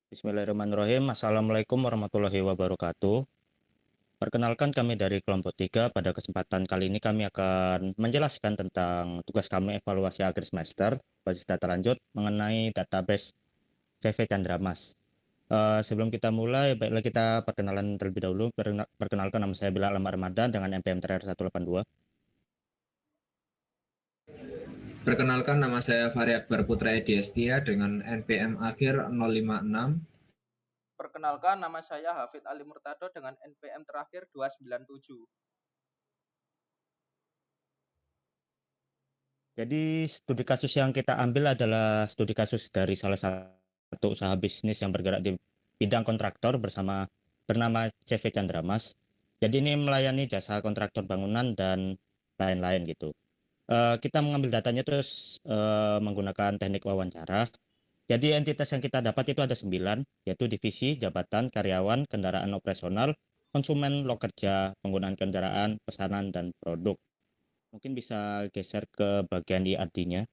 Bismillahirrahmanirrahim. Assalamualaikum warahmatullahi wabarakatuh. Perkenalkan kami dari kelompok 3. Pada kesempatan kali ini kami akan menjelaskan tentang tugas kami evaluasi akhir semester basis data lanjut mengenai database CV Chandra Mas. Sebelum kita mulai, baiklah kita perkenalan terlebih dahulu. Perkenalkan, nama saya Bilal Ahmad Ramadan dengan NPM terakhir 182. Perkenalkan, nama saya Fahri Akbar Putra Edi Estia dengan NPM akhir 056. Perkenalkan, nama saya Hafid Ali Murtado dengan NPM terakhir 297. Jadi studi kasus yang kita ambil adalah studi kasus dari salah satu usaha bisnis yang bergerak di bidang kontraktor bernama CV Chandra Mas. Jadi ini melayani jasa kontraktor bangunan dan lain-lain gitu. Kita mengambil datanya terus menggunakan teknik wawancara. Jadi entitas yang kita dapat itu ada 9, yaitu divisi, jabatan, karyawan, kendaraan operasional, konsumen, lokerja, penggunaan kendaraan, pesanan, dan produk. Mungkin bisa geser ke bagian IRD-nya.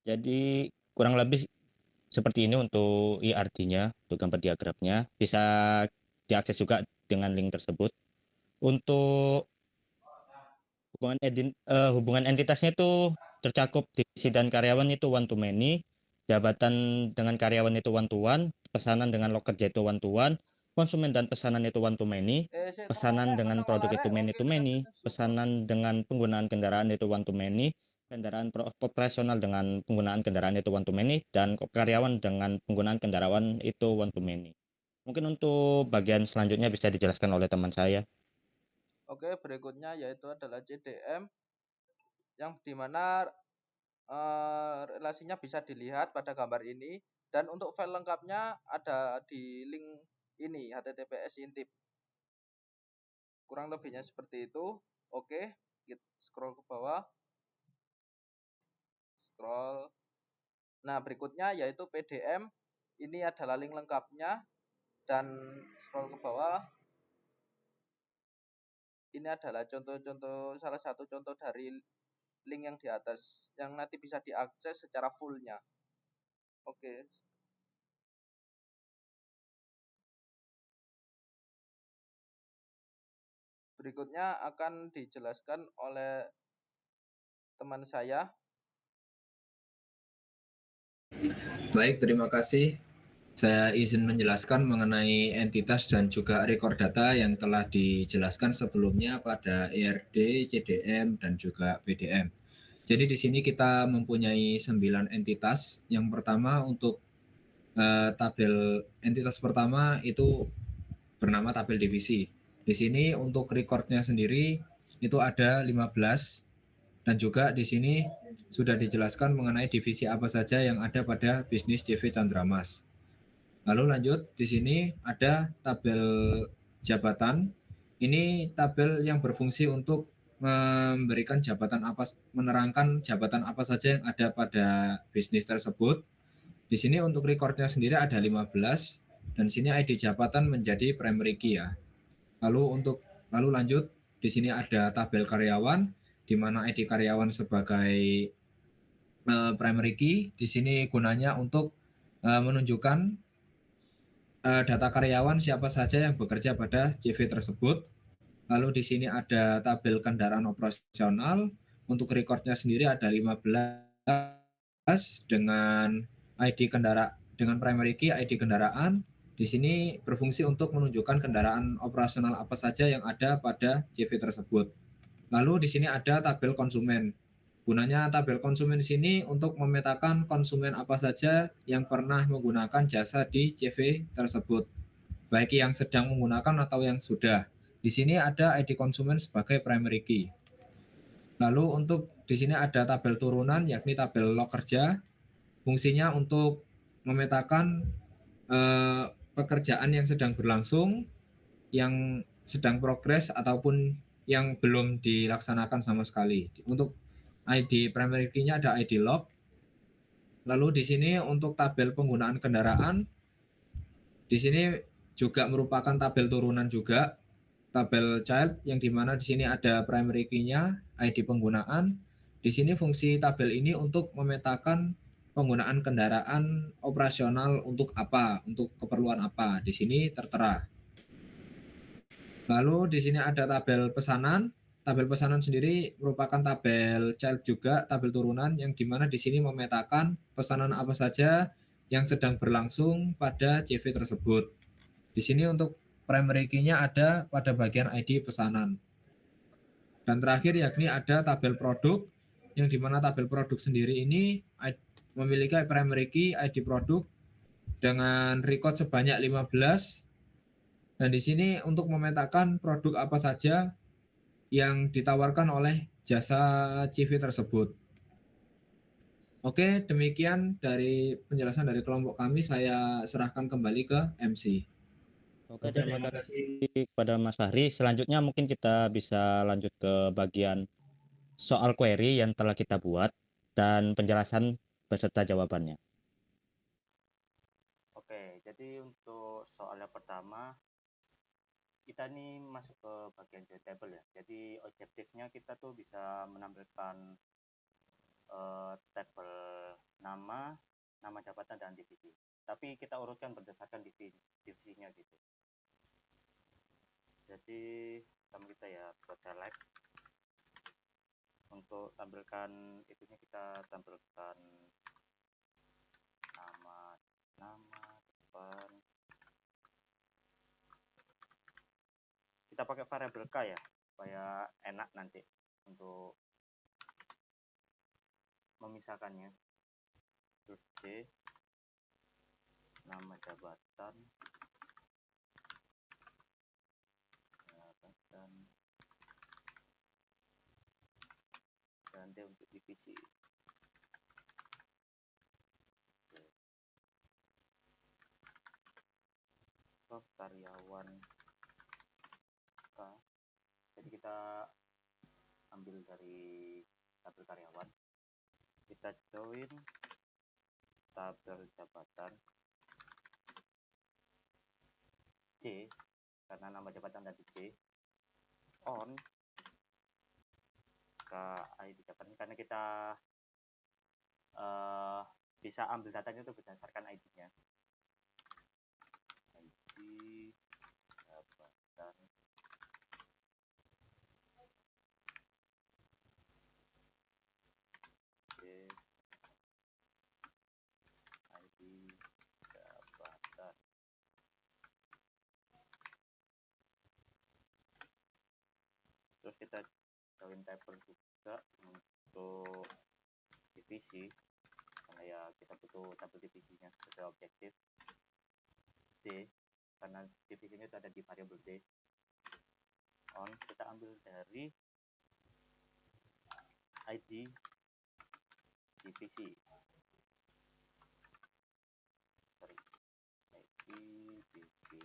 Jadi kurang lebih seperti ini untuk IRD-nya, untuk gambar diagramnya. Bisa diakses juga dengan link tersebut. Untuk hubungan entitasnya itu tercakup divisi dan karyawan itu one to many, jabatan dengan karyawan itu one to one, pesanan dengan lokerja itu one to one, konsumen dan pesanan itu one to many, pesanan dengan produk itu many to many, pesanan dengan penggunaan kendaraan itu one to many, kendaraan operasional dengan penggunaan kendaraan itu one to many, dan karyawan dengan penggunaan kendaraan itu one to many. Mungkin untuk bagian selanjutnya bisa dijelaskan oleh teman saya. Oke, berikutnya yaitu adalah CDM yang dimana relasinya bisa dilihat pada gambar ini, dan untuk file lengkapnya ada di link ini https intip. Kurang lebihnya seperti itu. Oke, kita scroll ke bawah. Scroll. Nah, berikutnya yaitu PDM. Ini adalah link lengkapnya, dan scroll ke bawah. Ini adalah contoh-contoh, salah satu contoh dari link yang di atas yang nanti bisa diakses secara fullnya. Oke. Berikutnya akan dijelaskan oleh teman saya. Baik, terima kasih. Saya izin menjelaskan mengenai entitas dan juga record data yang telah dijelaskan sebelumnya pada ERD, CDM, dan juga PDM. Jadi di sini kita mempunyai 9 entitas. Yang pertama untuk tabel entitas pertama itu bernama tabel divisi. Di sini untuk recordnya sendiri itu ada 15, dan juga di sini sudah dijelaskan mengenai divisi apa saja yang ada pada bisnis CV Chandra Mas. Lalu lanjut, di sini ada tabel jabatan. Ini tabel yang berfungsi untuk memberikan jabatan apa, menerangkan jabatan apa saja yang ada pada bisnis tersebut. Di sini untuk recordnya sendiri ada 15, dan sini ID jabatan menjadi primary key ya. Lalu lanjut, di sini ada tabel karyawan, di mana ID karyawan sebagai primary key. Di sini gunanya untuk menunjukkan data karyawan siapa saja yang bekerja pada CV tersebut. Lalu di sini ada tabel kendaraan operasional. Untuk recordnya sendiri ada 15 dengan ID dengan primary key ID kendaraan. Di sini berfungsi untuk menunjukkan kendaraan operasional apa saja yang ada pada CV tersebut. Lalu di sini ada tabel konsumen. Gunanya tabel konsumen di sini untuk memetakan konsumen apa saja yang pernah menggunakan jasa di CV tersebut, baik yang sedang menggunakan atau yang sudah. Di sini ada ID konsumen sebagai primary key. Lalu untuk di sini ada tabel turunan, yakni tabel log kerja. Fungsinya untuk memetakan pekerjaan yang sedang berlangsung, yang sedang progres, ataupun yang belum dilaksanakan sama sekali. Untuk ID primary key-nya ada ID log. Lalu di sini untuk tabel penggunaan kendaraan, di sini juga merupakan tabel turunan juga, tabel child, yang dimana di sini ada primary key-nya, ID penggunaan. Di Di sini fungsi tabel ini untuk memetakan penggunaan kendaraan operasional untuk apa, untuk keperluan apa. Di sini tertera. Lalu di sini ada tabel pesanan. Tabel pesanan sendiri merupakan tabel child juga, tabel turunan yang dimana di sini memetakan pesanan apa saja yang sedang berlangsung pada CV tersebut. Di sini untuk primary key-nya ada pada bagian ID pesanan. Dan terakhir yakni ada tabel produk, yang dimana tabel produk sendiri ini memiliki primary key ID produk dengan record sebanyak 15. Dan di sini untuk memetakan produk apa saja yang ditawarkan oleh jasa CV tersebut. Oke, demikian dari penjelasan dari kelompok kami. Saya serahkan kembali ke MC. Oke, terima kasih kepada Mas Fahri. Selanjutnya mungkin kita bisa lanjut ke bagian soal query yang telah kita buat dan penjelasan beserta jawabannya. Oke, jadi untuk soal yang pertama, kita ini masuk ke bagian join table ya. Jadi objektifnya kita tuh bisa menampilkan tabel nama, nama jabatan dan divisi. Tapi kita urutkan berdasarkan divisinya gitu. Jadi sama kita ya buat select. Untuk tampilkan itunya kita tampilkan nama depan. Kita pakai variabel k ya supaya enak nanti untuk memisahkannya. Terus C, nama jabatan dan D untuk divisi. Oke. Karyawan K, jadi kita ambil dari tabel karyawan, kita join tabel jabatan C karena nama jabatan tadi C, on ke ID jabatan karena kita bisa ambil datanya itu berdasarkan ID-nya. ID jabatan C, ID jabatan. Terus kita join table juga untuk divisi karena ya kita butuh tabel divisinya sesuai objektif. D karena divisinya itu ada di variabel D. On kita ambil dari ID divisi. Sorry. ID divisi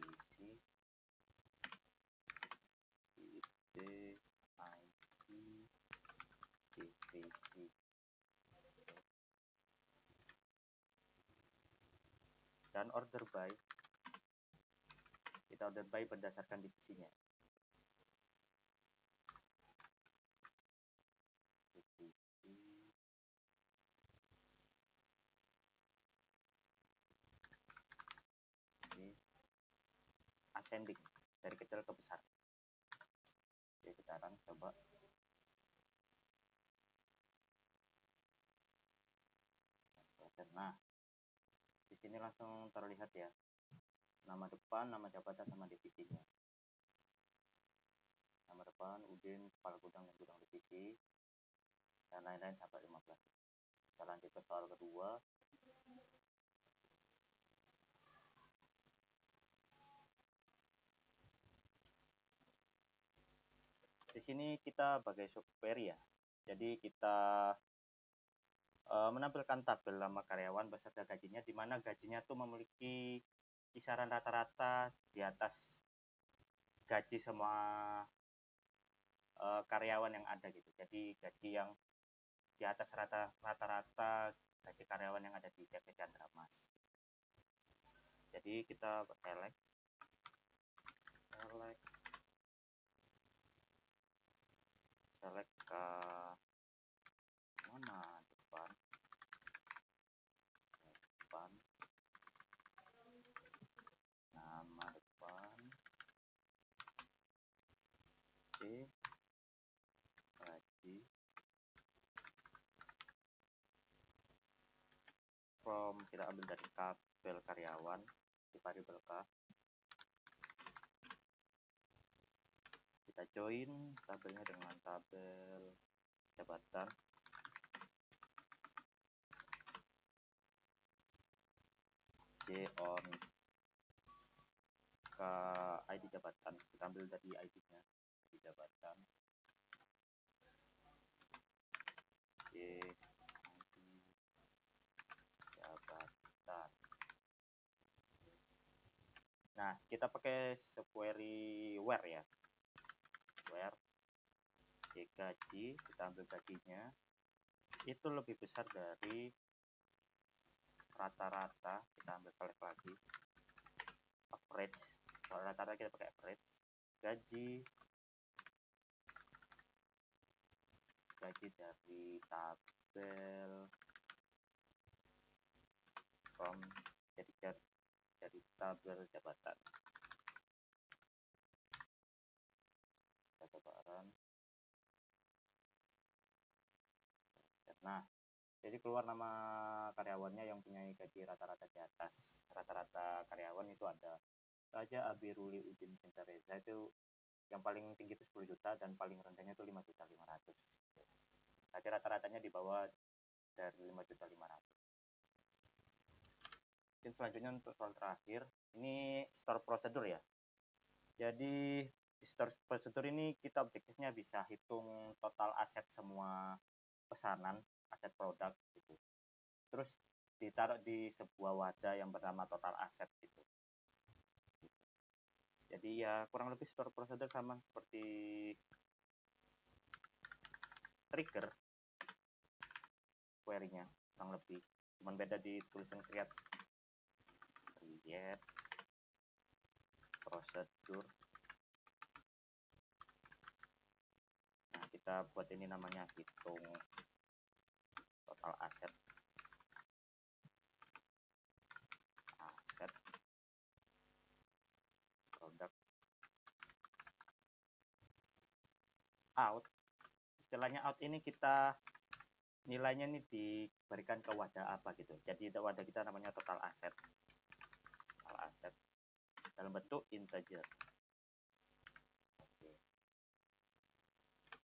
ID divisi. Dan order by, kita order by berdasarkan divisinya. Ini ascending dari kecil ke besar. Oke, sekarang coba nah di sini langsung terlihat ya nama depan, nama jabatan sama divisinya. Nama depan Udin, kepala gudang dan gudang divisi dan lain-lain sampai 15. Kita lanjut ke soal kedua. Di sini kita sebagai subquery ya. Jadi kita menampilkan tabel nama karyawan beserta gajinya, di mana gajinya tuh memiliki kisaran rata-rata di atas gaji semua karyawan yang ada gitu. Jadi gaji yang di atas rata-rata gaji karyawan yang ada di CV Chandra Mas. Jadi kita select ke nama depan, nama depan, C, gaji, from kita ambil dari tabel karyawan di variabel K, kita join tabelnya dengan tabel jabatan, J on ke ID jabatan, kita ambil dari ID-nya di jabatan, J ID jabatan. Nah, kita pakai query where ya, where gaji, kita ambil gajinya itu lebih besar dari rata-rata, kita ambil select lagi, average, kalau rata-rata kita pakai average, gaji dari tabel from, jadi dari tabel jabatan, jabatan. Nah, jadi keluar nama karyawannya yang punya gaji rata-rata di atas. Rata-rata karyawan itu ada Raja, Abi, Ruli, Udin, Cinta, Reza, itu yang paling tinggi itu 10 juta dan paling rendahnya itu 5.500.000. Jadi rata-ratanya di bawah dari 5.500.000. Mungkin selanjutnya untuk soal terakhir, ini store prosedur ya. Jadi di store prosedur ini kita objektifnya bisa hitung total aset semua pesanan, aset produk gitu. Terus ditaruh di sebuah wadah yang bernama total aset gitu. Jadi ya kurang lebih store prosedur sama seperti trigger query-nya, kurang lebih. Cuman beda di tulisan create prosedur. Nah, kita buat ini namanya hitung total aset produk out. Istilahnya out ini kita nilainya ini diberikan ke wadah apa gitu. Jadi wadah kita namanya total aset dalam bentuk integer. Oke.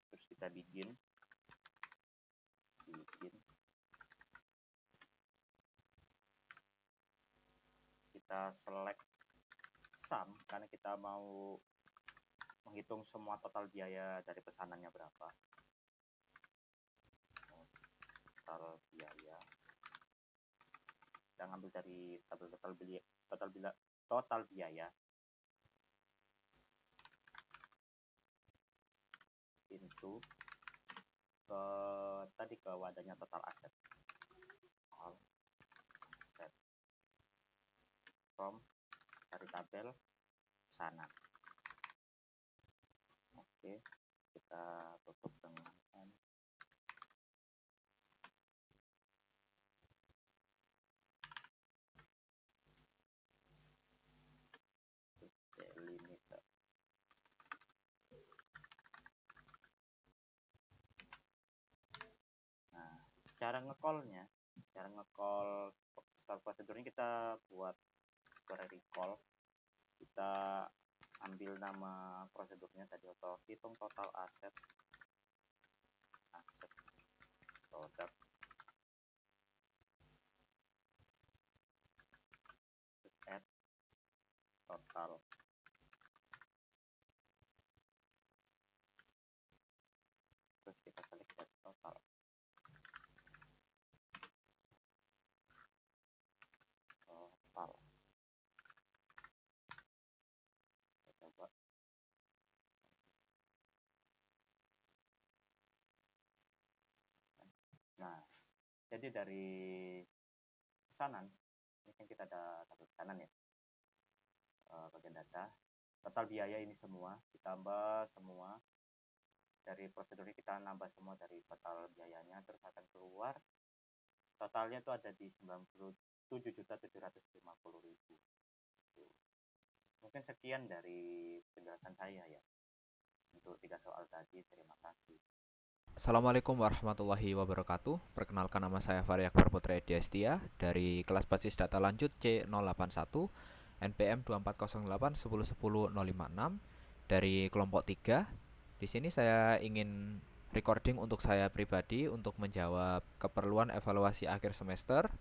Terus kita bikin kita select sum karena kita mau menghitung semua total biaya dari pesanannya berapa. Total biaya kita ngambil dari tabel total biaya into ke tadi ke wadahnya total aset from dari tabel pesanan. Oke, kita tutup dengan delimiter. Nah, cara ngecall store prosedurnya kita buat query call. Kita ambil nama prosedurnya tadi atau hitung total aset produk, add total, terus kita select total. Kita coba. Nah, jadi dari pesanan ini kan kita ada tabel pesanan ya, bagian data total biaya ini semua ditambah semua dari prosedur kita nambah semua dari total biayanya, terus akan keluar totalnya itu ada di 97.750.000. Mungkin sekian dari penjelasan saya ya untuk 3 soal tadi. Terima kasih. Assalamualaikum warahmatullahi wabarakatuh. Perkenalkan, nama saya Fahri Akbar Putra Ediastia dari kelas basis data lanjut C081 NPM 2408110056 dari kelompok 3. Di sini saya ingin recording untuk saya pribadi untuk menjawab keperluan evaluasi akhir semester,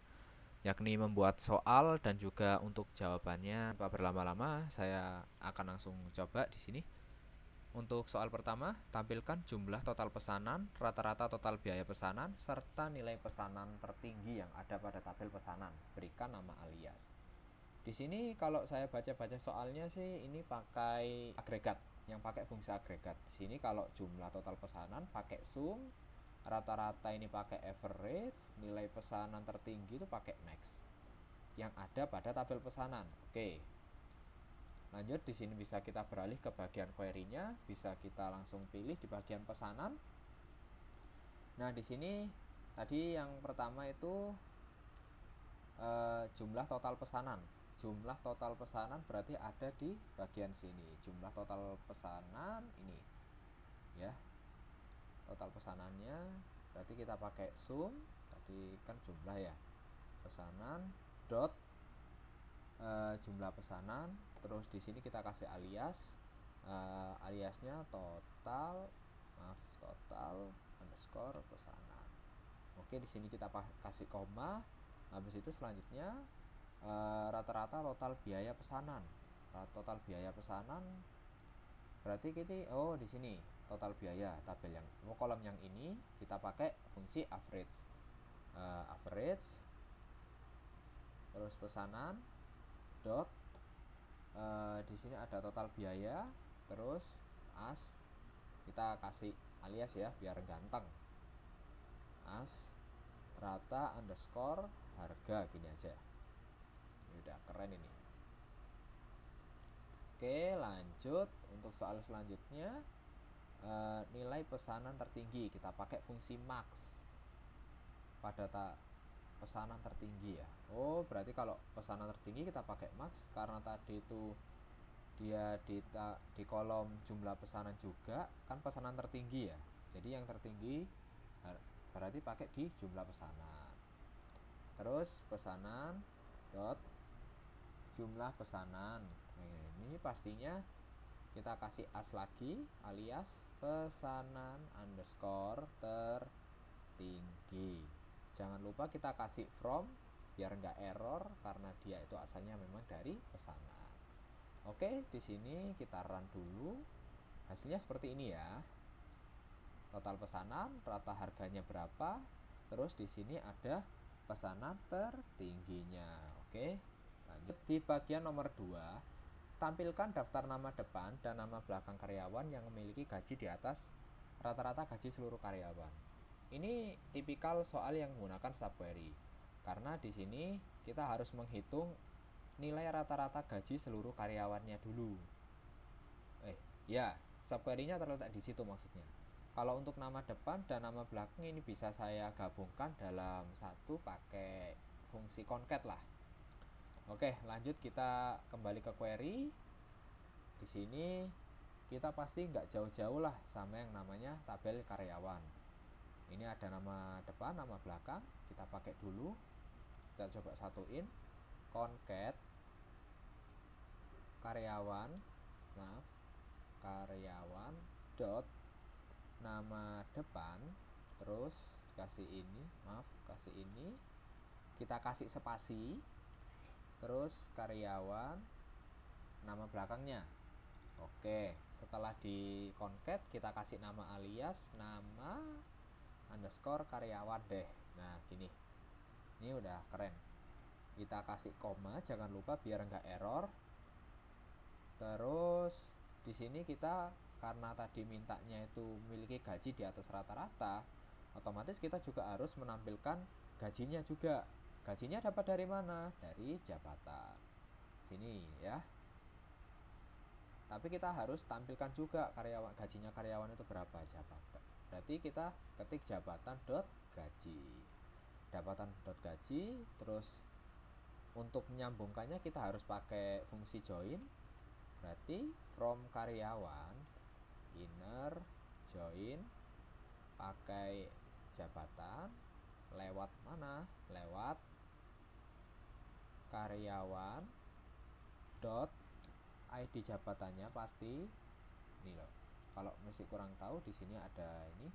yakni membuat soal dan juga untuk jawabannya. Tanpa berlama-lama, saya akan langsung coba di sini. Untuk soal pertama, tampilkan jumlah total pesanan, rata-rata total biaya pesanan, serta nilai pesanan tertinggi yang ada pada tabel pesanan. Berikan nama alias. Di sini kalau saya baca-baca soalnya sih ini pakai agregat, yang pakai fungsi agregat. Di sini kalau jumlah total pesanan pakai sum, rata-rata ini pakai average, nilai pesanan tertinggi itu pakai max yang ada pada tabel pesanan. Oke. Lanjut, di sini bisa kita beralih ke bagian query-nya, bisa kita langsung pilih di bagian pesanan. Nah, di sini tadi yang pertama itu jumlah total pesanan. Jumlah total pesanan berarti ada di bagian sini. Jumlah total pesanan ini, ya. Total pesanannya berarti kita pakai sum, tadi kan jumlah ya. Pesanan dot jumlah pesanan, terus di sini kita kasih alias, aliasnya total underscore pesanan. Oke, di sini kita kasih koma. Habis itu selanjutnya rata-rata total biaya pesanan. Total biaya pesanan berarti kita di sini total biaya tabel yang kolom yang ini kita pakai fungsi average. Average terus pesanan dot di sini ada total biaya, terus as kita kasih alias ya biar ganteng, as rata underscore harga, gini aja. Ini udah keren ini. Oke, lanjut untuk soal selanjutnya. Nilai pesanan tertinggi kita pakai fungsi max pada pesanan tertinggi ya. Berarti kalau pesanan tertinggi kita pakai max karena tadi itu dia di kolom jumlah pesanan juga kan pesanan tertinggi ya. Jadi yang tertinggi berarti pakai di jumlah pesanan. Terus pesanan dot jumlah pesanan. Ini pastinya kita kasih as lagi alias pesanan underscore tertinggi. Jangan lupa kita kasih from biar nggak error karena dia itu asalnya memang dari pesanan. Oke, di sini kita run dulu. Hasilnya seperti ini ya. Total pesanan, rata harganya berapa? Terus di sini ada pesanan tertingginya. Oke. Lanjut di bagian nomor 2. Tampilkan daftar nama depan dan nama belakang karyawan yang memiliki gaji di atas rata-rata gaji seluruh karyawan. Ini tipikal soal yang menggunakan subquery. Karena di sini kita harus menghitung nilai rata-rata gaji seluruh karyawannya dulu. Subquery-nya terletak di situ maksudnya. Kalau untuk nama depan dan nama belakang ini bisa saya gabungkan dalam satu pakai fungsi concat lah. Oke, lanjut kita kembali ke query. Di sini kita pasti nggak jauh-jauh lah sama yang namanya tabel karyawan. Ini ada nama depan, nama belakang. Kita pakai dulu. Kita coba satuin. Concat karyawan dot nama depan, terus kasih ini kita kasih spasi, terus karyawan nama belakangnya. Oke, setelah di concat kita kasih nama alias, nama underscore karyawan deh. Nah gini, ini udah keren. Kita kasih koma, jangan lupa biar nggak error. Terus di sini kita karena tadi mintanya itu memiliki gaji di atas rata-rata, otomatis kita juga harus menampilkan gajinya juga. Gajinya dapat dari mana? Dari jabatan. Sini ya. tapi kita harus tampilkan juga gajinya karyawan itu berapa jabatan. Berarti kita ketik jabatan.gaji, terus untuk menyambungkannya kita harus pakai fungsi join. Berarti from karyawan inner join pakai jabatan lewat mana? Lewat karyawan dot ID jabatannya pasti ini loh. Kalau masih kurang tahu, di sini ada ini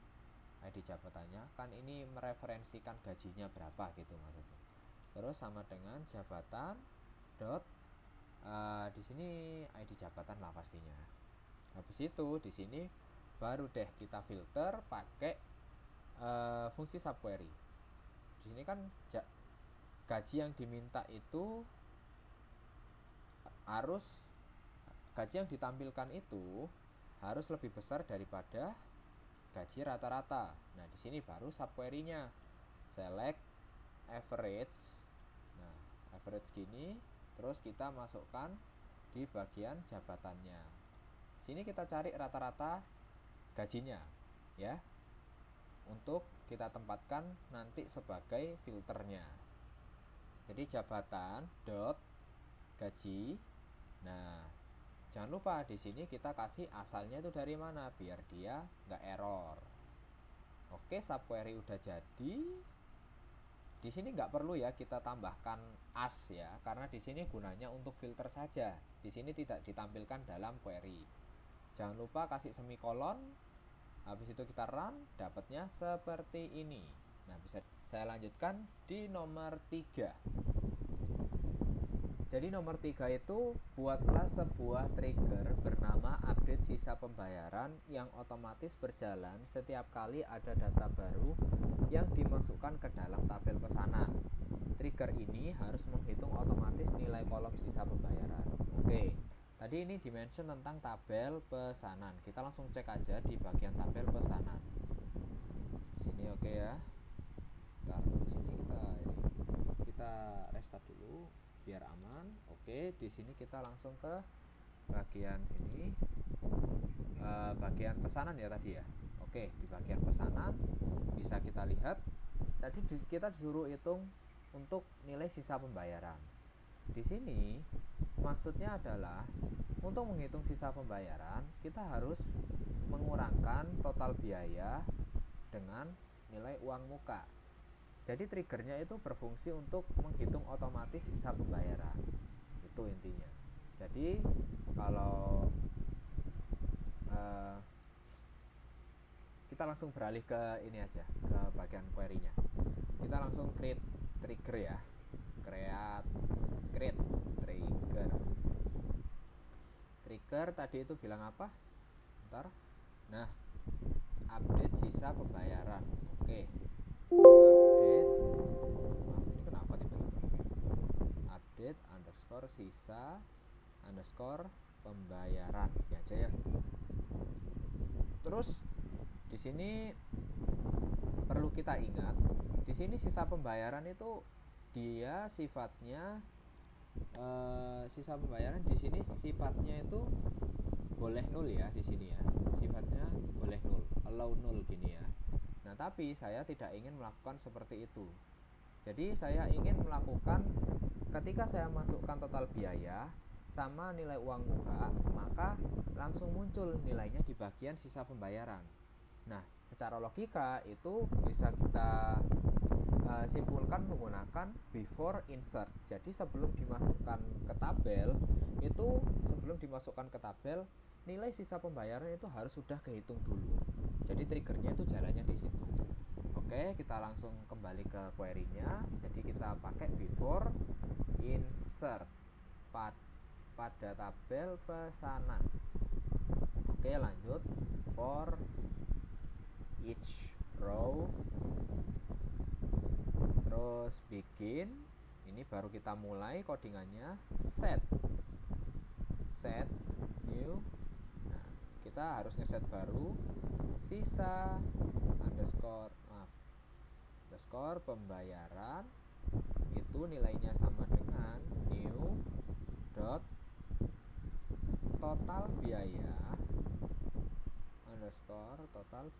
ID jabatannya, kan ini mereferensikan gajinya berapa gitu maksudnya. Terus sama dengan jabatan dot di sini ID jabatan lah pastinya. Habis itu di sini baru deh kita filter pakai fungsi subquery. Di sini kan gaji yang diminta itu gaji yang ditampilkan itu harus lebih besar daripada gaji rata-rata. Nah, di sini baru subquery-nya. Select average. Nah, average gini, terus kita masukkan di bagian jabatannya. Sini kita cari rata-rata gajinya, ya. Untuk kita tempatkan nanti sebagai filternya. Jadi jabatan dot gaji. Nah, jangan lupa di sini kita kasih asalnya itu dari mana biar dia nggak error. Oke, subquery udah jadi. Di sini nggak perlu ya kita tambahkan as ya, karena di sini gunanya untuk filter saja. Di sini tidak ditampilkan dalam query. Jangan lupa kasih semikolon. Habis itu kita run, dapatnya seperti ini. Nah, bisa saya lanjutkan di nomor 3. Jadi nomor 3 itu buatlah sebuah trigger bernama update sisa pembayaran yang otomatis berjalan setiap kali ada data baru yang dimasukkan ke dalam tabel pesanan. Trigger ini harus menghitung otomatis nilai kolom sisa pembayaran. Oke, tadi ini dimention tentang tabel pesanan. Kita langsung cek aja di bagian tabel pesanan. Di sini oke ya. Bentar, di sini kita restart dulu biar aman. Oke, di sini kita langsung ke bagian ini, bagian pesanan ya tadi ya. Oke, di bagian pesanan bisa kita lihat tadi kita disuruh hitung untuk nilai sisa pembayaran. Di sini maksudnya adalah untuk menghitung sisa pembayaran kita harus mengurangkan total biaya dengan nilai uang muka. Jadi triggernya itu berfungsi untuk menghitung otomatis sisa pembayaran. Itu intinya. Jadi kalau kita langsung beralih ke ini aja, ke bagian query-nya. Kita langsung create trigger ya. Create trigger. Trigger tadi itu bilang apa? Bentar. Nah, update sisa pembayaran. Oke. Update. Ini kenapa tiba-tiba? Update underscore sisa underscore pembayaran. Ini aja ya. Terus di sini perlu kita ingat, di sini sisa pembayaran itu dia sifatnya sisa pembayaran di sini sifatnya itu boleh nol ya di sini ya. Sifatnya boleh nol, allow nol gini ya. Nah, tapi saya tidak ingin melakukan seperti itu. Jadi saya ingin melakukan ketika saya masukkan total biaya sama nilai uang muka, maka langsung muncul nilainya di bagian sisa pembayaran. Nah, secara logika itu bisa kita simpulkan menggunakan before insert. Jadi sebelum dimasukkan ke tabel, nilai sisa pembayaran itu harus sudah kehitung dulu. Jadi triggernya itu jalannya di situ. Oke, kita langsung kembali ke query-nya. Jadi kita pakai before insert pada tabel pesanan. Oke, lanjut. For each row, terus begin. Ini baru kita mulai codingannya. Set new. Nah, kita harus ngeset baru sisa underscore pembayaran itu nilainya sama dengan new dot total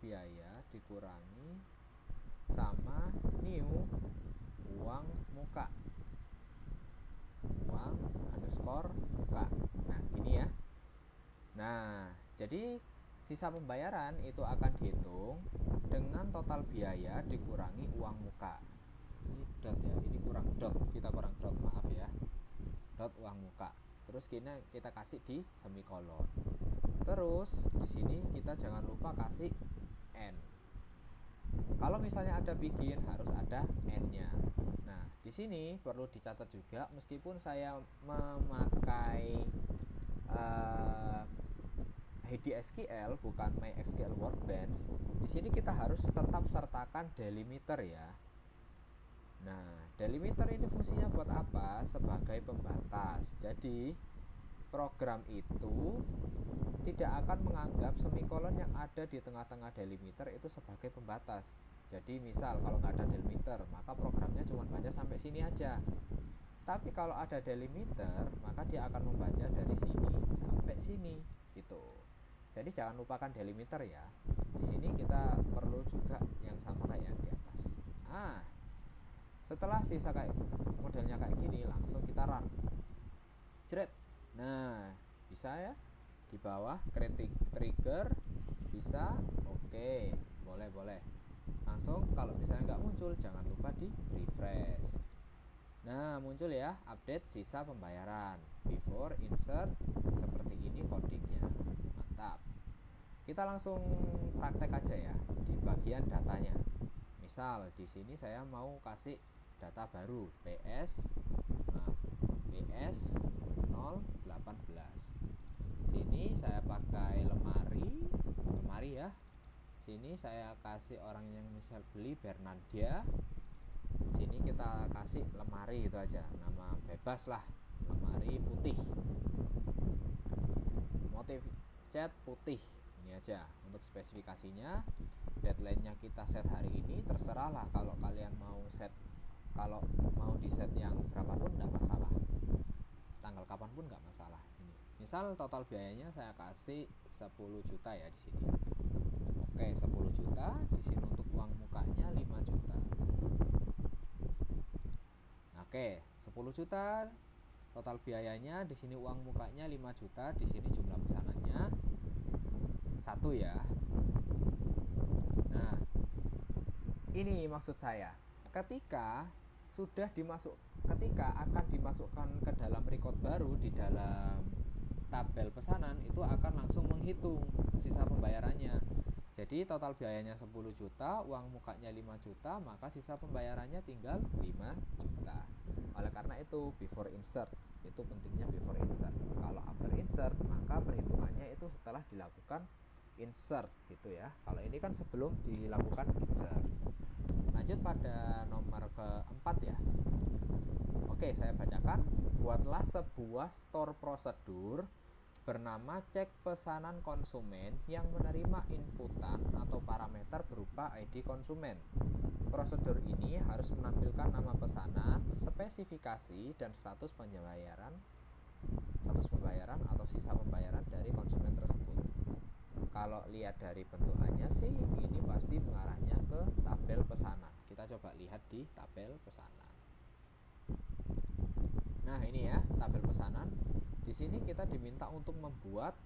biaya dikurangi sama new uang muka. Nah, gini ya. Nah, jadi sisa pembayaran itu akan dihitung dengan total biaya dikurangi uang muka. Ini dot ya, ini kurang dot, kita kurang dot, maaf ya. Dot uang muka. Terus kita kasih di semikolon. Terus di sini kita jangan lupa kasih n. Kalau misalnya ada bikin harus ada n-nya. Nah, di sini perlu dicatat juga, meskipun saya memakai HDSQL bukan MySQL Workbench, di sini kita harus tetap sertakan delimiter ya. Nah, delimiter ini fungsinya buat apa? Sebagai pembatas. Jadi program itu tidak akan menganggap semikolon yang ada di tengah-tengah delimiter itu sebagai pembatas. Jadi misal kalau nggak ada delimiter, maka programnya cuma baca sampai sini aja. Tapi kalau ada delimiter, maka dia akan membaca dari sini sampai sini gitu. Jadi jangan lupakan delimiter ya. Di sini kita perlu juga yang sama kayak yang di atas. Setelah sisa kayak modelnya kayak gini, langsung kita run. Jret. Nah, bisa ya. Di bawah kritik trigger bisa. Oke, boleh. Langsung kalau misalnya nggak muncul, jangan lupa di refresh. Nah, muncul ya, update sisa pembayaran. Before insert, seperti ini codingnya. Mantap. Kita langsung praktek aja ya di bagian datanya. Misal di sini saya mau kasih data baru PS 018. Sini saya pakai lemari ya. Sini saya kasih orang yang misal beli Bernardia. Sini kita kasih lemari itu aja, nama bebas lah, lemari putih, motif cat putih, ini aja untuk spesifikasinya. Deadline-nya kita set hari ini, terserah lah kalau kalian mau set, kalau mau di set yang berapapun nggak masalah, tanggal kapanpun nggak masalah. Ini misal total biayanya saya kasih 10 juta ya di sini. Oke, 10 juta di sini. Untuk uang mukanya 5 juta. Oke, 10 juta total biayanya, di sini uang mukanya 5 juta, di sini jumlah pesanannya 1 ya. Nah, ini maksud saya. Ketika akan dimasukkan ke dalam record baru di dalam tabel pesanan, itu akan langsung menghitung sisa pembayarannya. Jadi total biayanya 10 juta, uang mukanya 5 juta, maka sisa pembayarannya tinggal 5 juta. Oleh karena itu before insert, itu pentingnya before insert. Kalau after insert, maka perhitungannya itu setelah dilakukan insert gitu ya. Kalau ini kan sebelum dilakukan insert. Lanjut pada nomor keempat ya. Oke, saya bacakan. Buatlah sebuah store prosedur bernama cek pesanan konsumen yang menerima inputan atau parameter berupa ID konsumen. Prosedur ini harus menampilkan nama pesanan, spesifikasi, dan status pembayaran atau sisa pembayaran dari konsumen tersebut. Kalau lihat dari bentukannya sih, ini pasti mengarahnya ke tabel pesanan. Kita coba lihat di tabel pesanan. Nah, ini ya tabel pesanan. Di sini kita diminta untuk membuat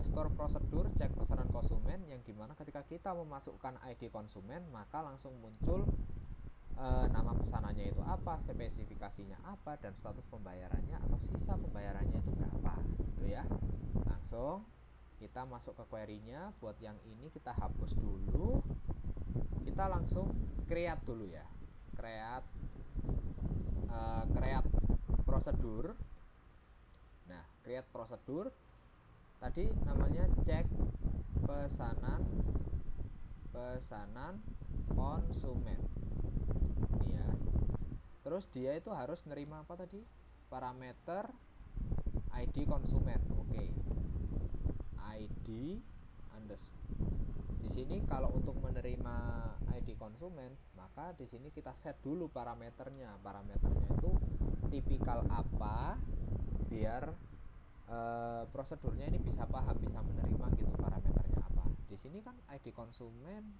store prosedur cek pesanan konsumen, yang dimana ketika kita memasukkan ID konsumen, maka langsung muncul nama pesanannya itu apa, spesifikasinya apa, dan status pembayarannya atau sisa pembayarannya itu berapa gitu ya. Langsung kita masuk ke query-nya. Buat yang ini kita hapus dulu, kita langsung create dulu ya, create prosedur. Nah, create prosedur tadi namanya cek pesanan konsumen ini ya. Terus dia itu harus nerima apa tadi, parameter ID konsumen. Oke, ID di sini kalau untuk menerima ID konsumen, maka di sini kita set dulu parameternya. Parameternya itu tipikal apa, biar prosedurnya ini bisa paham, bisa menerima gitu parameternya apa. Di sini kan ID konsumen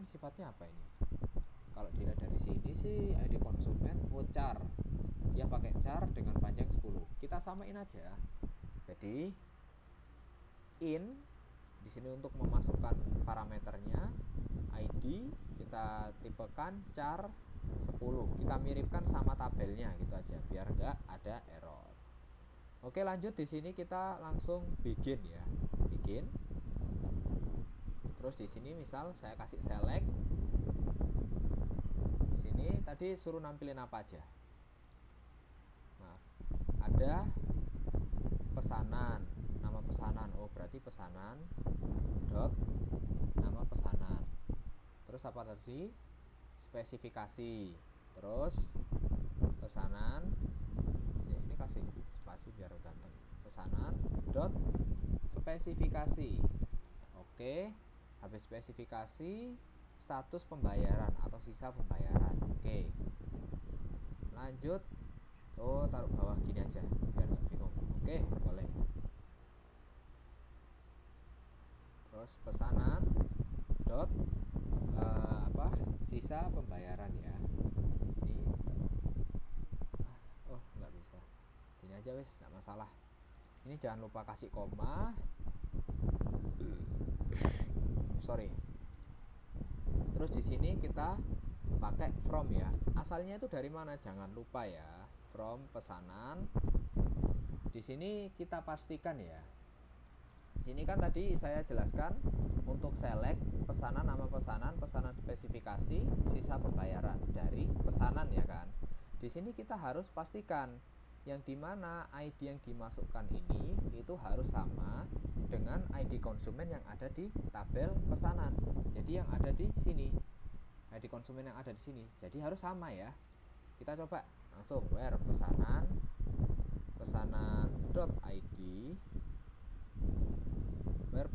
sifatnya apa ini? Kalau dilihat dari sini sih ID konsumen char. Dia pakai char dengan panjang 10. Kita samain aja. Jadi in di sini untuk memasukkan parameternya ID kita tipekan char 10. Kita miripkan sama tabelnya gitu aja biar nggak ada error. Oke, lanjut di sini kita langsung begin ya. Begin. Terus di sini misal saya kasih select. Di sini tadi suruh nampilin apa aja? Nah, ada pesanan, nama pesanan. Oh, berarti pesanan dot nama pesanan. Terus apa tadi? Spesifikasi. Terus pesanan. Ini kasih spasi biar ganteng. Pesanan dot spesifikasi. Oke, habis spesifikasi status pembayaran atau sisa pembayaran. Oke, lanjut. Oh, taruh bawah gini aja biar nggak bingung. Oke, boleh. Terus pesanan dot sisa pembayaran ya. Ini nggak bisa. Sini aja wes, nggak masalah. Ini jangan lupa kasih koma. Sorry. Terus di sini kita pakai from ya. Asalnya itu dari mana? Jangan lupa ya. From pesanan. Di sini kita pastikan ya. Ini kan tadi saya jelaskan untuk select pesanan, nama pesanan, pesanan spesifikasi, sisa pembayaran dari pesanan ya kan. Di sini kita harus pastikan yang dimana ID yang dimasukkan ini itu harus sama dengan ID konsumen yang ada di tabel pesanan. Jadi yang ada di sini, ID konsumen yang ada di sini. Jadi harus sama ya. Kita coba langsung where pesanan.id where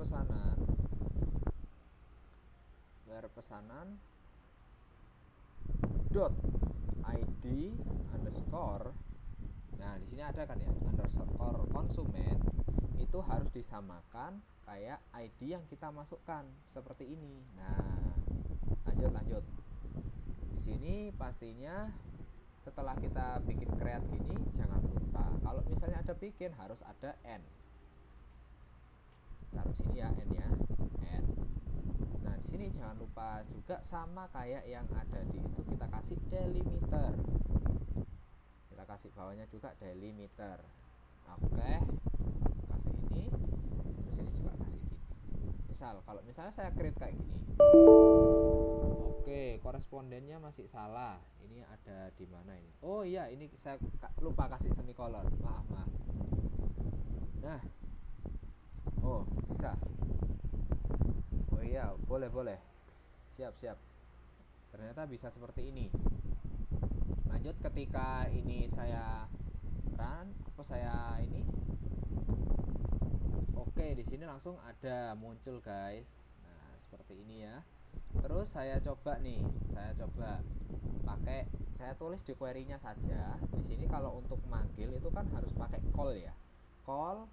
pesanan dot id underscore. Nah, di sini ada kan ya underscore konsumen itu harus disamakan kayak ID yang kita masukkan seperti ini. Nah, lanjut. Di sini pastinya setelah kita bikin create gini jangan lupa kalau misalnya ada bikin harus ada n. Taruh sini ya n ya. N. Nah, di sini jangan lupa juga sama kayak yang ada di itu kita kasih delimiter. Kita kasih bawahnya juga delimiter. Oke. Kasih ini. Terus ini juga kasih gini. Misal kalau misalnya saya create kayak gini. Oke, korespondennya masih salah. Ini ada di mana ini? Oh iya, ini saya lupa kasih semikolon. Maaf. Nah. Oh, bisa. Oh iya, boleh. Siap. Ternyata bisa seperti ini. Lanjut ketika ini saya run, ini. Oke, di sini langsung ada muncul, guys. Nah, seperti ini ya. Terus saya coba pakai, saya tulis di query-nya saja. Di sini kalau untuk manggil itu kan harus pakai call ya. Call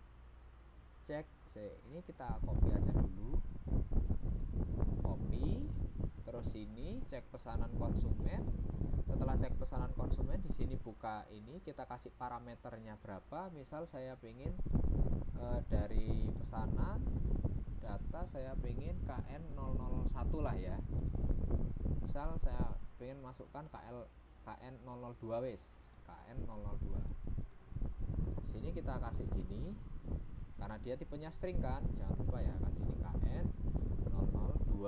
cek. Ini kita copy aja dulu. Copy. Terus sini cek pesanan konsumen. Setelah cek pesanan konsumen, di sini buka ini, kita kasih parameternya berapa. Misal saya pengen dari pesanan data saya pengen KN001 lah ya. Misal saya pengen masukkan KN002 wes. KN002. Di sini kita kasih gini. Karena dia tipenya string kan, jangan lupa ya kasih ini KN002.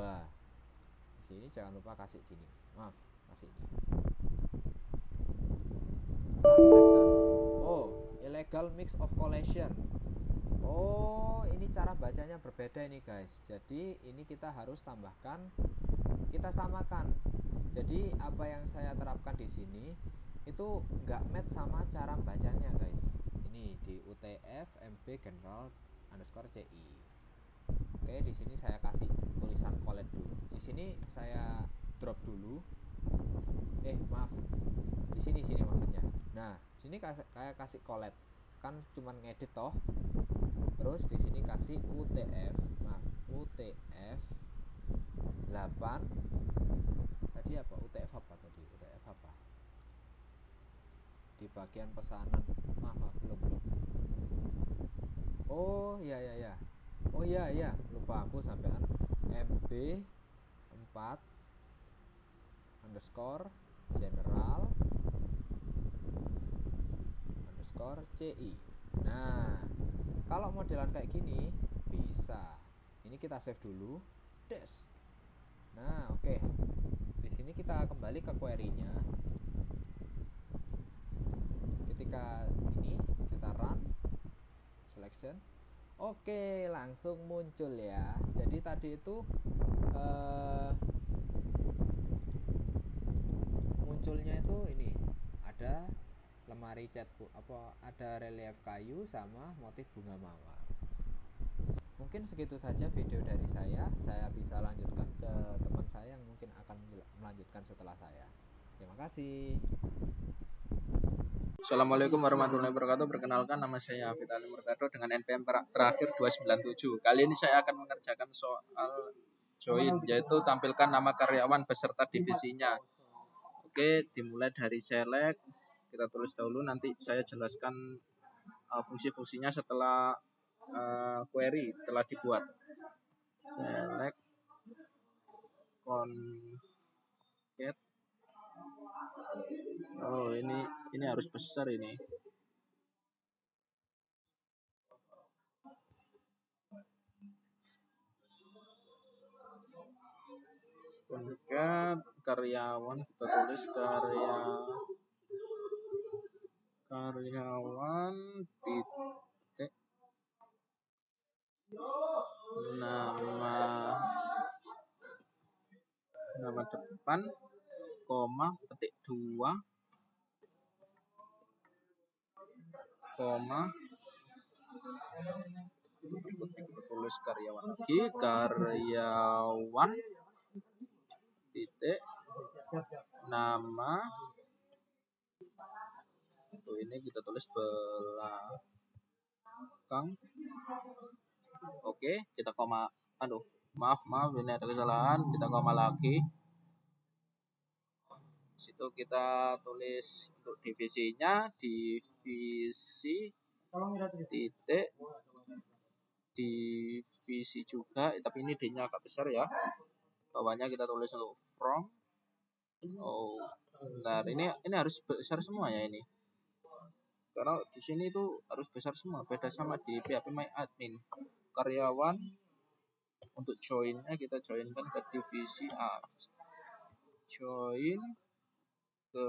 Di sini jangan lupa kasih gini. Maaf, kasih ini. Transaction. Oh, illegal mix of collection. Oh, ini cara bacanya berbeda ini guys. Jadi ini kita harus tambahkan, kita samakan. Jadi apa yang saya terapkan di sini itu nggak match sama cara bacanya guys. Ini di UTF MB General underscore CI. Oke, di sini saya kasih tulisan collect dulu. Di sini saya drop dulu. Maaf. Di sini maksudnya. Nah, sini kayak kasih collect kan cuman ngedit toh. Terus di sini kasih UTF 8. Tadi apa? UTF apa tadi? UTF apa? Di bagian pesanan. Belum. Oh iya. Oh iya, lupa aku sampean. MB 4 underscore general underscore CI. Nah, kalau modelan kayak gini bisa. Ini kita save dulu. Des. Nah, oke. Di sini kita kembali ke query-nya. Ketika ini kita run selection. Oke, langsung muncul ya. Jadi tadi itu munculnya itu ini ada lemari cat ada relief kayu sama motif bunga mawar. Mungkin segitu saja video dari saya bisa lanjutkan ke teman saya yang mungkin akan melanjutkan setelah saya. Terima kasih. Assalamualaikum warahmatullahi wabarakatuh. Perkenalkan, nama saya Hafid Ali Murtado dengan NPM terakhir 297. Kali ini saya akan mengerjakan soal join, yaitu tampilkan nama karyawan beserta divisinya. Oke, dimulai dari select. Kita tulis dahulu, nanti saya jelaskan fungsi-fungsinya setelah query telah dibuat. Select concat. Oh, ini harus besar ini. Concat karyawan, kita tulis karyawan titik nama depan koma petik 2 koma berikutnya kita tulis karyawan lagi, karyawan titik nama ini kita tulis belakang. Oke, kita koma. Maaf, ini ada kesalahan. Kita koma lagi. Situ kita tulis untuk divisinya, divisi titik divisi juga, tapi ini D-nya agak besar ya. Bawahnya kita tulis untuk from. Oh, bentar, ini harus besar semua ya ini. Karena di sini itu harus besar semua, beda sama di PHP My Admin. Karyawan untuk joinnya kita joinkan ke divisi A. Join ke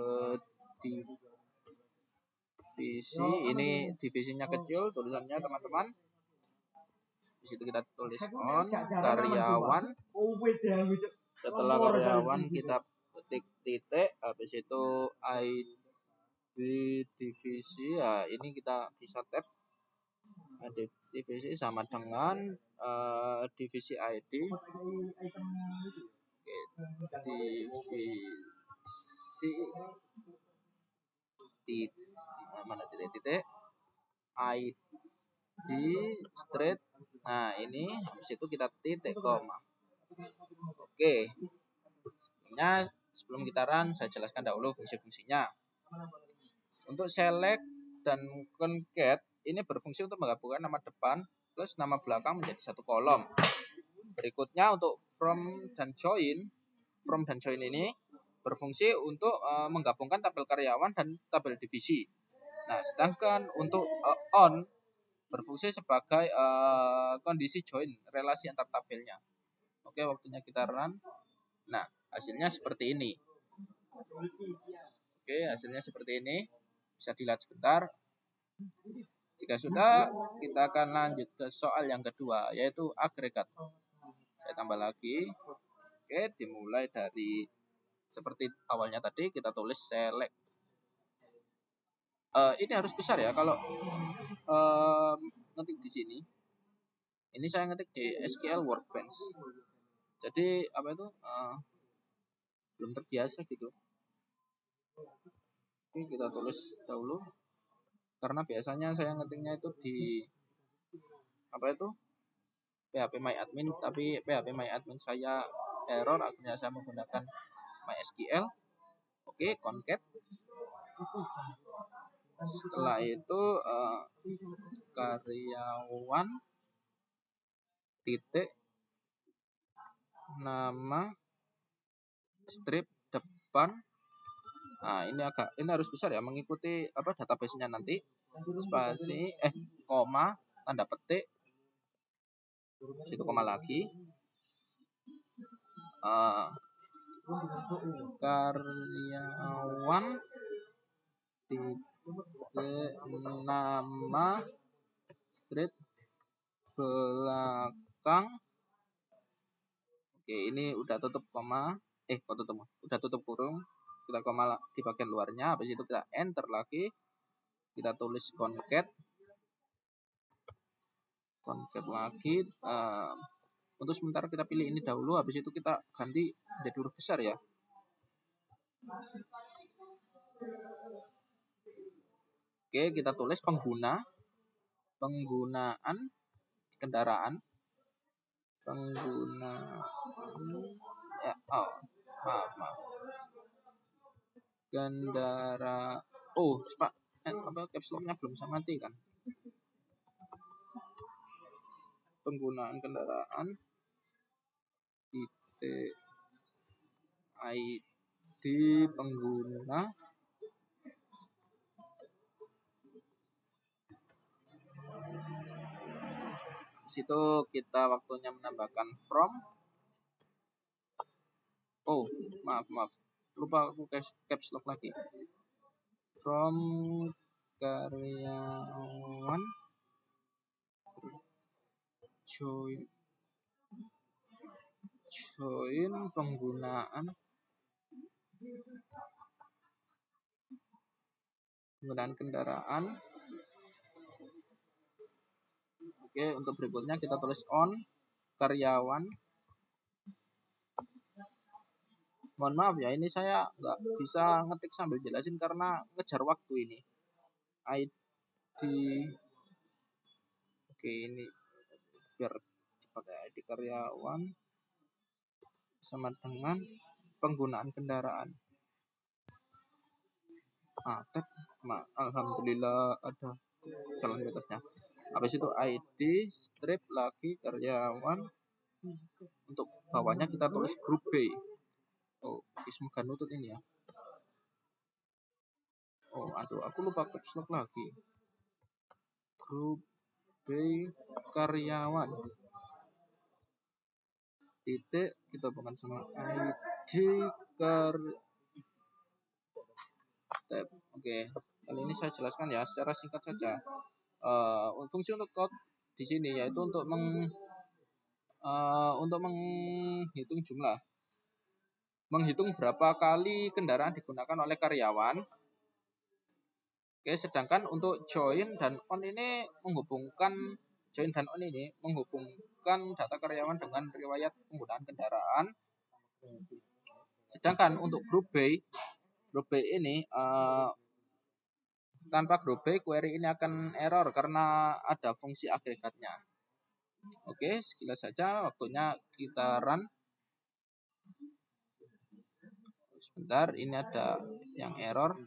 divisi, ini divisinya kecil tulisannya teman-teman. Di situ kita tulis on karyawan. Setelah karyawan kita ketik titik, habis itu ID divisi. Ya, ini kita bisa tab divisi sama dengan divisi ID. Oke, divisi mana titik ID straight. Nah, ini habis itu kita titik koma. Oke. Sebelum kita run, saya jelaskan dahulu fungsi-fungsinya. Untuk select dan concat ini berfungsi untuk menggabungkan nama depan plus nama belakang menjadi satu kolom. Berikutnya untuk from dan join ini berfungsi untuk menggabungkan tabel karyawan dan tabel divisi. Nah, sedangkan untuk on berfungsi sebagai kondisi join, relasi antar tabelnya. Oke, waktunya kita run. Nah, hasilnya seperti ini. Oke, hasilnya seperti ini. Bisa dilihat sebentar. Jika sudah, kita akan lanjut ke soal yang kedua, yaitu agregat. Saya tambah lagi. Oke, dimulai dari seperti awalnya tadi, kita tulis select. Ini harus besar ya, kalau ngetik di sini. Ini saya ngetik di SQL Workbench. Jadi apa itu belum terbiasa gitu. Oke, kita tulis dahulu karena biasanya saya ngetiknya itu di apa itu PHP MyAdmin, tapi PHP MyAdmin saya error, akhirnya saya menggunakan MySQL. Oke, concat. Setelah itu karyawan titik nama strip depan. Nah, ini harus besar ya, mengikuti database-nya nanti. Spasi koma, tanda petik, situ koma lagi. Karyawan titik nama strip belakang. Oke, ini udah tutup koma, udah tutup kurung, kita koma di bagian luarnya, habis itu kita enter lagi, kita tulis concat lagi. Untuk sementara kita pilih ini dahulu, habis itu kita ganti menjadi huruf besar ya. Oke, kita tulis penggunaan kendaraan. Maaf. Caps lock-nya belum bisa mati kan. Penggunaan kendaraan ID pengguna. Situ kita waktunya menambahkan from. Maaf. Lupa aku caps lock lagi. From karyawan join penggunaan kendaraan. Oke, untuk berikutnya kita tulis on karyawan. Mohon maaf ya, ini saya nggak bisa ngetik sambil jelasin karena ngejar waktu ini. ID. Oke, ini biar cepat ya. ID karyawan sama dengan penggunaan kendaraan. Alhamdulillah ada jalan di atasnya. Habis itu ID strip lagi karyawan. Untuk bawahnya kita tulis grup B. Semoga nutut ini ya. Aku lupa caps lock lagi. Grup B karyawan. Titik kita bukan sama ID tab. Oke, kali ini saya jelaskan ya secara singkat saja. Fungsi untuk code di sini yaitu untuk menghitung jumlah, menghitung berapa kali kendaraan digunakan oleh karyawan. Oke, sedangkan untuk join dan on ini menghubungkan data karyawan dengan riwayat penggunaan kendaraan. Sedangkan untuk grup B ini tanpa grup B query ini akan error karena ada fungsi agregatnya. Oke, sekilas saja, waktunya kita run. Sebentar, ini ada yang error.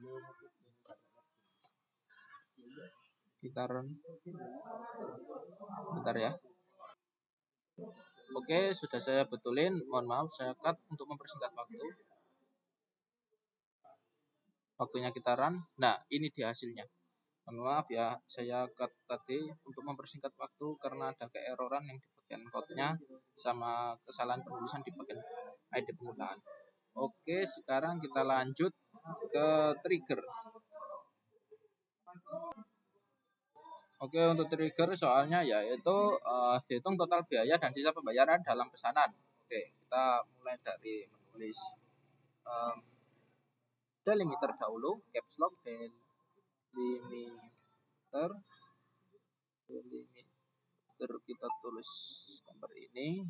Kita run. Bentar ya. Oke, sudah saya betulin. Mohon maaf, saya cut untuk mempersingkat waktu. Waktunya kita run. Nah, ini dia hasilnya. Mohon maaf ya, saya cut tadi untuk mempersingkat waktu karena ada keeroran yang di bagian code-nya sama kesalahan penulisan di bagian ID penggunaan. Oke, sekarang kita lanjut ke trigger. Oke, untuk trigger soalnya yaitu hitung total biaya dan sisa pembayaran dalam pesanan. Oke, kita mulai dari menulis delimiter dahulu, caps lock delimiter kita tulis gambar ini.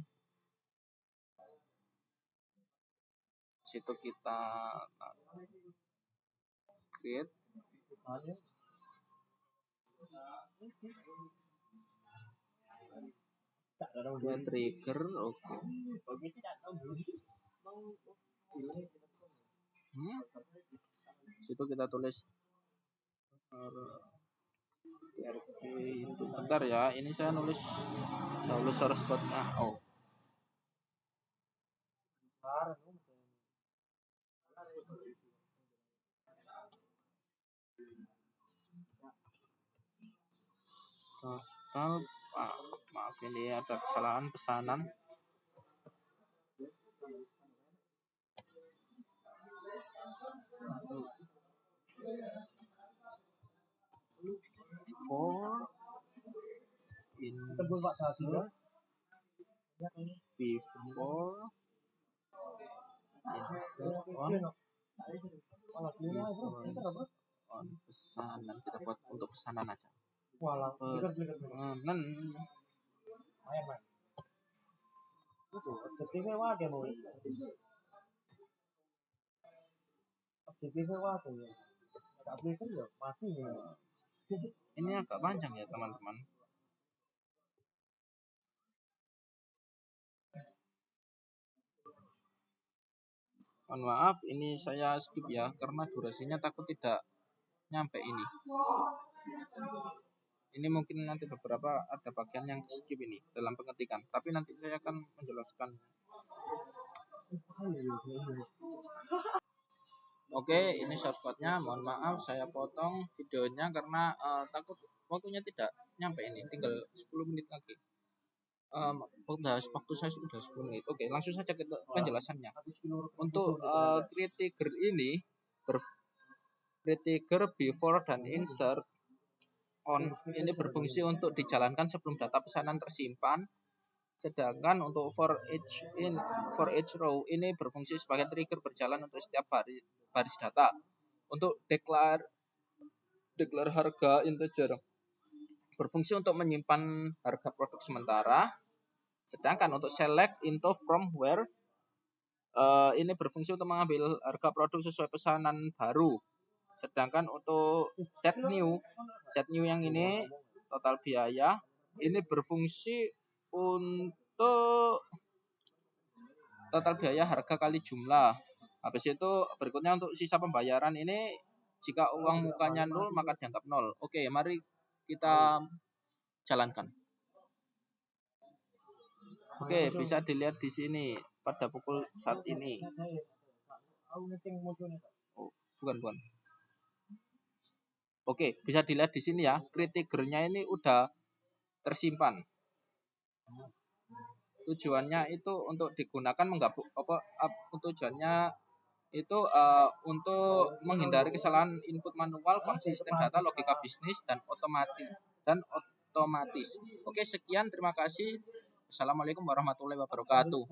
Situ kita create Dua trigger, oke. Situ kita tulis RP itu bentar ya. Ini saya nulis dahulu source code-nya. Oh. Total, maaf ini ada kesalahan pesanan. For insert before insert on pesanan, kita buat untuk pesanan aja. Pesanan. Ini agak panjang ya teman-teman. Mohon maaf, ini saya skip ya karena durasinya takut tidak nyampe ini. Ini mungkin nanti beberapa ada bagian yang skip ini dalam pengetikan, tapi nanti saya akan menjelaskan. Oke, ini shortcut-nya. Mohon maaf saya potong videonya karena takut waktunya tidak nyampe ini, tinggal 10 menit lagi. Waktu saya sudah 10 menit. Oke, langsung saja ke penjelasannya. Untuk create trigger ini, create trigger before dan insert on ini berfungsi untuk dijalankan sebelum data pesanan tersimpan. Sedangkan untuk for each row ini berfungsi sebagai trigger berjalan untuk setiap baris data. Untuk declare harga integer berfungsi untuk menyimpan harga produk sementara. Sedangkan untuk select into from where ini berfungsi untuk mengambil harga produk sesuai pesanan baru. Sedangkan untuk set new yang ini total biaya ini berfungsi untuk total biaya harga kali jumlah. Habis itu berikutnya untuk sisa pembayaran ini jika uang mukanya 0 maka dianggap 0. Oke, mari kita jalankan. Oke, bisa dilihat di sini pada pukul saat ini. Oh, bukan. Oke, bisa dilihat di sini ya, create trigger-nya ini udah tersimpan. Tujuannya itu untuk digunakan tujuannya itu untuk menghindari kesalahan input manual, konsisten data, logika bisnis dan otomatis. Oke, sekian, terima kasih. Assalamualaikum warahmatullahi wabarakatuh.